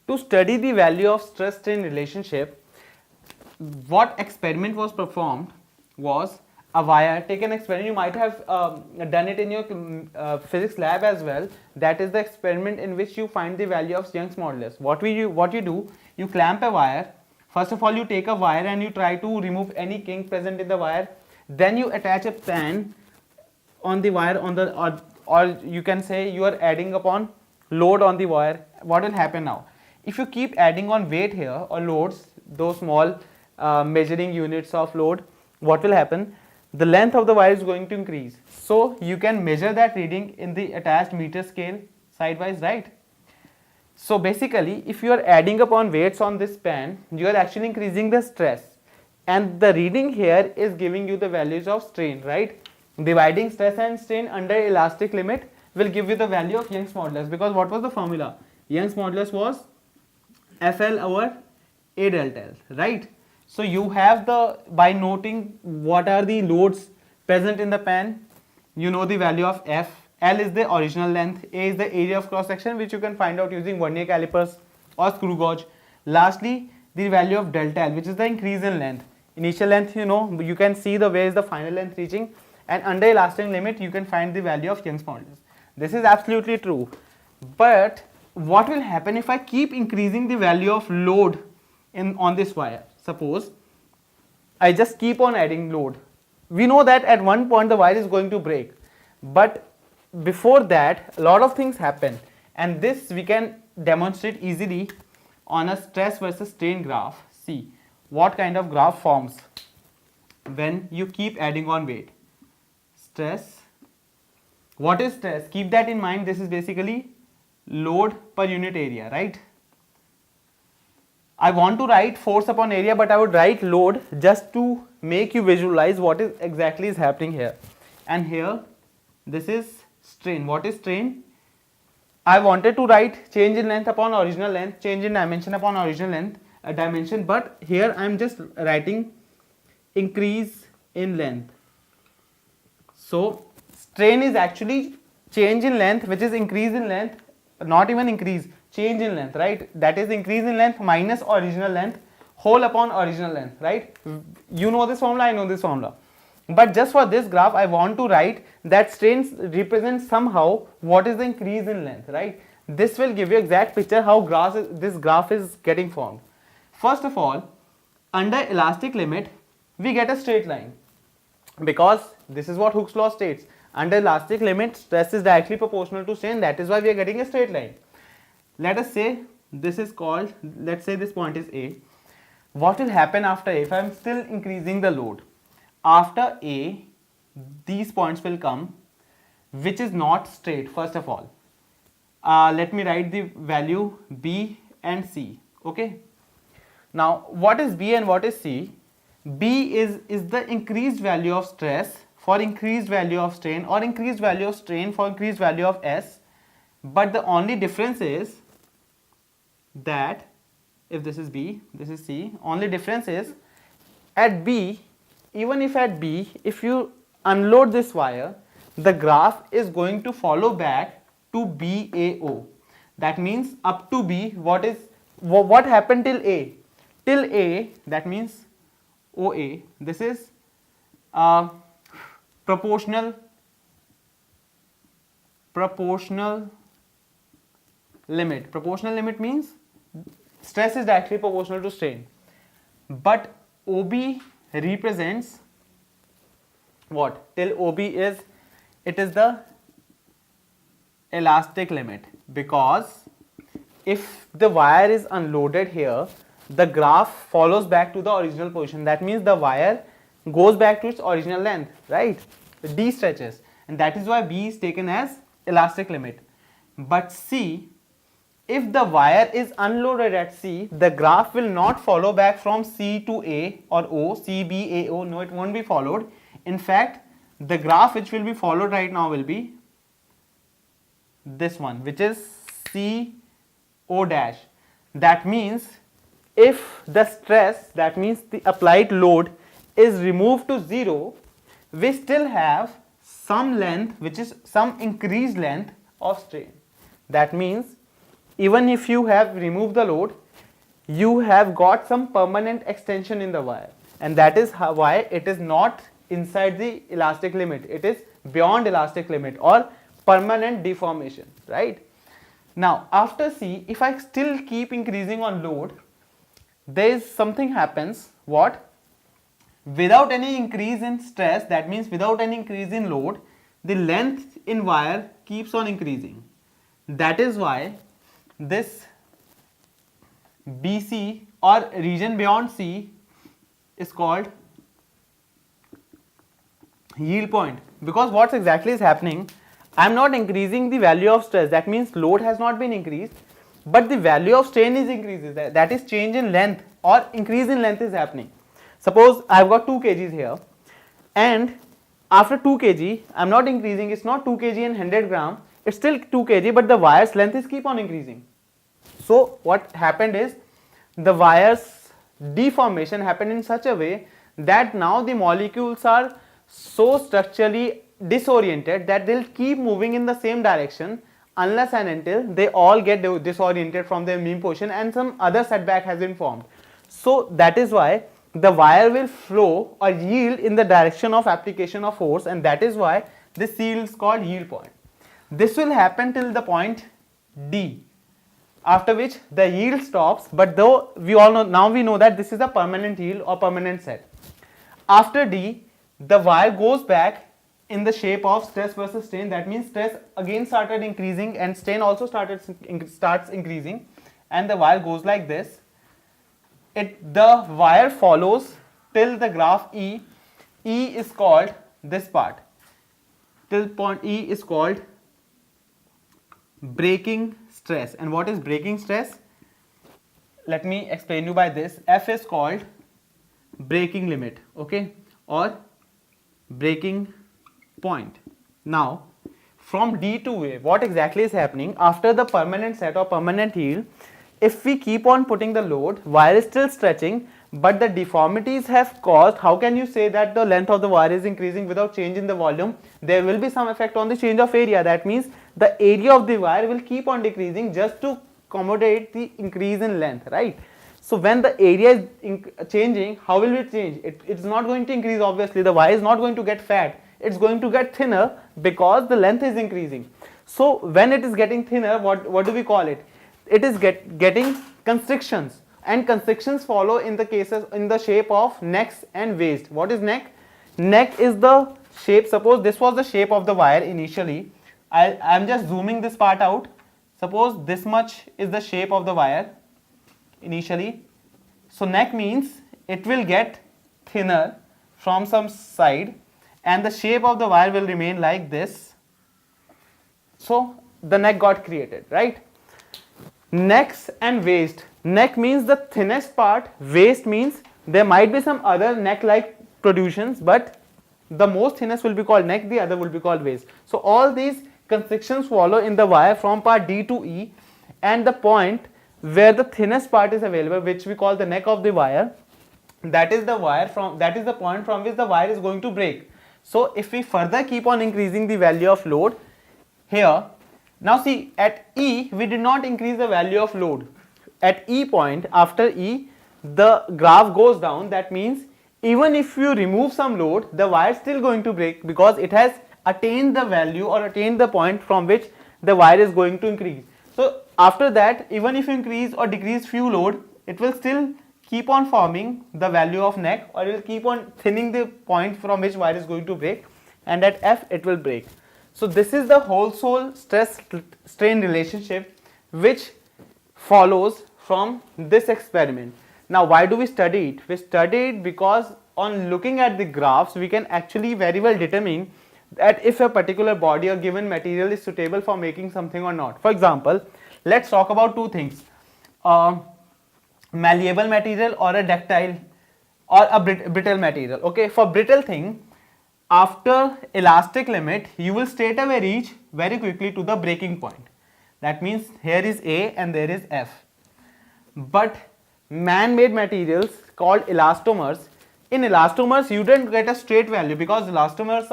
To study the value of stress strain relationship, what experiment was performed was a wire. Take an experiment, you might have done it in your physics lab as well. That is the experiment in which you find the value of Young's modulus. What you do, you clamp a wire. First of all, you take a wire and you try to remove any kink present in the wire. Then you attach a pan on the wire on the or you can say you are adding upon load on the wire. What will happen now? If you keep adding on weight here or loads, those small measuring units of load, what will happen? The length of the wire is going to increase. So you can measure that reading in the attached meter scale sidewise, right? So basically, if you are adding upon weights on this pan, you are actually increasing the stress, and the reading here is giving you the values of strain, right? Dividing stress and strain under elastic limit will give you the value of Young's modulus, because what was the formula? Young's modulus was FL over A delta L, right? So you have the, by noting what are the loads present in the pan, you know the value of F. L is the original length, A is the area of cross section, which you can find out using vernier calipers or screw gauge. Lastly, the value of delta L, which is the increase in length. Initial length, you know, you can see the where is the final length reaching, and under elastic limit you can find the value of Young's modulus. This is absolutely true. But what will happen if I keep increasing the value of load on this wire? Suppose I just keep on adding load. We know that at one point the wire is going to break, but before that a lot of things happen, and this we can demonstrate easily on a stress versus strain graph. See what kind of graph forms when you keep adding on weight. Stress, what is stress? Keep that in mind, this is basically load per unit area, right? I want to write force upon area, but I would write load just to make you visualize what is exactly is happening here. And here this is strain. What is strain? I wanted to write change in length upon original length, change in dimension upon original length dimension, but here I am just writing increase in length. So strain is actually change in length, which is increase in length, not even increase, change in length, right? That is increase in length minus original length whole upon original length, right? You know this formula, I know this formula. But just for this graph, I want to write that strain represents somehow what is the increase in length, right? This will give you exact picture how this graph is getting formed. First of all, under elastic limit, we get a straight line, because this is what Hooke's law states. Under elastic limit, stress is directly proportional to strain. That is why we are getting a straight line. Let us say this is called, let's say this point is A. What will happen after A? If I am still increasing the load, after A, these points will come, which is not straight. First of all, let me write the value B and C. Okay. Now, what is B and what is C? B is the increased value of stress for increased value of strain, or increased value of strain for increased value of S. But the only difference is that if this is B, this is C, only difference is at B, even if at B, if you unload this wire, the graph is going to follow back to BAO. That means up to B, what happened till A? Till A, that means OA, this is proportional limit. Proportional limit means stress is directly proportional to strain, but OB represents what? Till OB is, it is the elastic limit, because if the wire is unloaded here, the graph follows back to the original position. That means the wire goes back to its original length, right? D stretches, and that is why B is taken as elastic limit. But C, if the wire is unloaded at C, the graph will not follow back from C to A or O, C, B, A, O. No, it won't be followed. In fact, the graph which will be followed right now will be this one, which is C, O dash. That means if the stress, that means the applied load, is removed to 0, we still have some length, which is some increased length of strain. That means even if you have removed the load, you have got some permanent extension in the wire, and that is why it is not inside the elastic limit, it is beyond elastic limit or permanent deformation, right? Now after C, if I still keep increasing on load, there is something happens. What? Without any increase in stress, that means without any increase in load, the length in wire keeps on increasing. That is why this BC or region beyond C is called yield point, because what exactly is happening, I am not increasing the value of stress, that means load has not been increased, but the value of strain is increases, that is change in length or increase in length is happening. Suppose I have got 2 kgs here, and after 2 kg I am not increasing, it's not 2 kg and 100 gram, it's still 2 kg, but the wire's length is keep on increasing. So what happened is the wire's deformation happened in such a way that now the molecules are so structurally disoriented that they'll keep moving in the same direction unless and until they all get disoriented from their mean position and some other setback has been formed. So that is why the wire will flow or yield in the direction of application of force, and that is why this yield is called yield point. This will happen till the point D, after which the yield stops, but though we all know, now we know that this is a permanent yield or permanent set. After D, the wire goes back in the shape of stress versus strain, that means stress again started increasing and strain also starts increasing, and the wire goes like this. The wire follows till the graph E. E is called this part, till point E is called breaking stress. And what is breaking stress? Let me explain you by this. F is called breaking limit, okay, or breaking point. Now from D to A, what exactly is happening after the permanent set or permanent yield? If we keep on putting the load, wire is still stretching, but the deformities have caused, how can you say that the length of the wire is increasing without change in the volume? There will be some effect on the change of area, that means the area of the wire will keep on decreasing just to accommodate the increase in length, right? So when the area is changing, how will it change? It's not going to increase, obviously the wire is not going to get fat, it's going to get thinner because the length is increasing. So when it is getting thinner, what do we call it? It is getting constrictions, and constrictions follow in the cases in the shape of necks and waist. What is neck? Neck is the shape, suppose this was the shape of the wire initially. I am just zooming this part out. Suppose this much is the shape of the wire initially. So neck means it will get thinner from some side and the shape of the wire will remain like this. So the neck got created, right? Necks and waist. Neck means the thinnest part, waist means there might be some other neck like protrusions, but the most thinnest will be called neck, the other will be called waist. So all these constrictions follow in the wire from part D to E, and the point where the thinnest part is available, which we call the neck of the wire, that is the point from which the wire is going to break. So if we further keep on increasing the value of load here, now see at E we did not increase the value of load. At E point, after E the graph goes down, that means even if you remove some load, the wire is still going to break because it has attained the value or attained the point from which the wire is going to increase. So after that, even if you increase or decrease few load, it will still keep on forming the value of neck, or it will keep on thinning the point from which wire is going to break, and at F it will break. So this is the whole stress strain relationship which follows from this experiment. Now why do we study it? We study it because on looking at the graphs we can actually very well determine that if a particular body or given material is suitable for making something or not. For example, let's talk about two things, malleable material or a ductile or a brittle material. Okay, for brittle thing, after elastic limit you will straight away reach very quickly to the breaking point. That means here is A and there is F. But man-made materials called elastomers, in elastomers you don't get a straight value because elastomers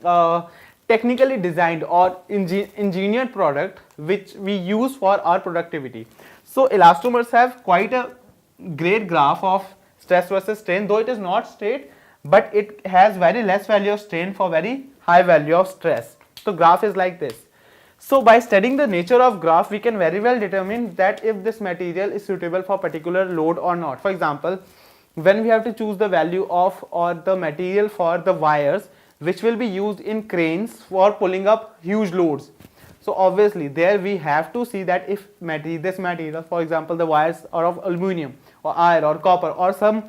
are technically designed or engineered product which we use for our productivity. So elastomers have quite a great graph of stress versus strain, though it is not straight, but it has very less value of strain for very high value of stress. So graph is like this. So by studying the nature of graph, we can very well determine that if this material is suitable for particular load or not. For example, when we have to choose the value of or the material for the wires which will be used in cranes for pulling up huge loads. So obviously there we have to see that if this material, for example the wires are of aluminum or iron or copper or some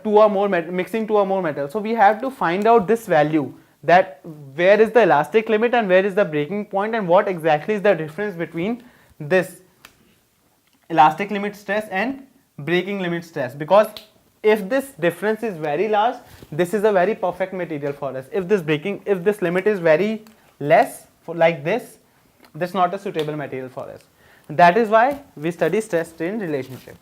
two or more mixing two or more metals. So we have to find out this value, that where is the elastic limit and where is the breaking point, and what exactly is the difference between this elastic limit stress and breaking limit stress. Because if this difference is very large, this is a very perfect material for us. If this limit is very less, for like this is not a suitable material for us. That is why we study stress strain relationship.